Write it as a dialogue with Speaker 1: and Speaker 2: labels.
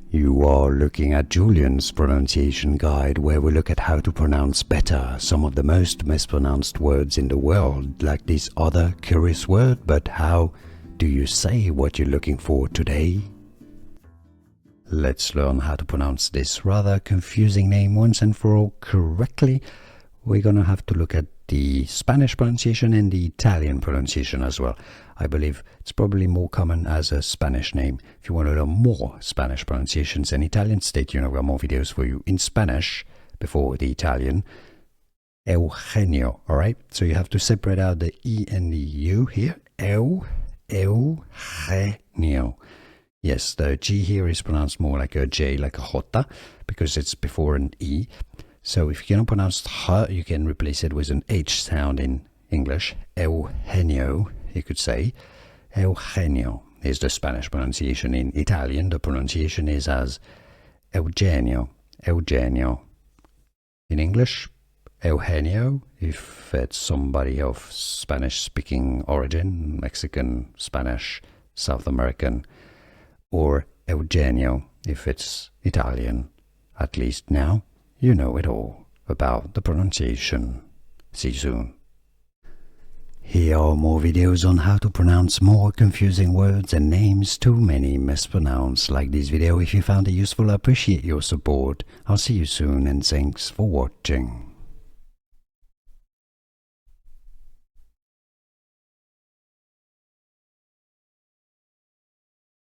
Speaker 1: You are looking at Julian's pronunciation guide, where we look at how to pronounce better some of the most mispronounced words in the world, like this other curious word. But how do you say what you're looking for today? Let's learn how to pronounce this rather confusing name once and for all correctly. We're gonna have to look at the Spanish pronunciation and the Italian pronunciation as well. I believe it's probably more common as a Spanish name. If you want to learn more Spanish pronunciations and Italian, stay tuned. I've got more videos for you in Spanish before the Italian. Eugenio, alright? So you have to separate out the E and the U here. Eugenio. Yes, the G here is pronounced more like a J, like a J, because it's before an E. So if you cannot pronounce H, you can replace it with an H sound in English. Eugenio, you could say. Eugenio is the Spanish pronunciation. In Italian, the pronunciation is as Eugenio. Eugenio. In English, Eugenio, if it's somebody of Spanish-speaking origin, Mexican, Spanish, South American, or Eugenio, if it's Italian. At least now, you know it all about the pronunciation. See you soon. Here are more videos on how to pronounce more confusing words and names too many mispronounced. Like this video if you found it useful. I appreciate your support. I'll see you soon and thanks for watching.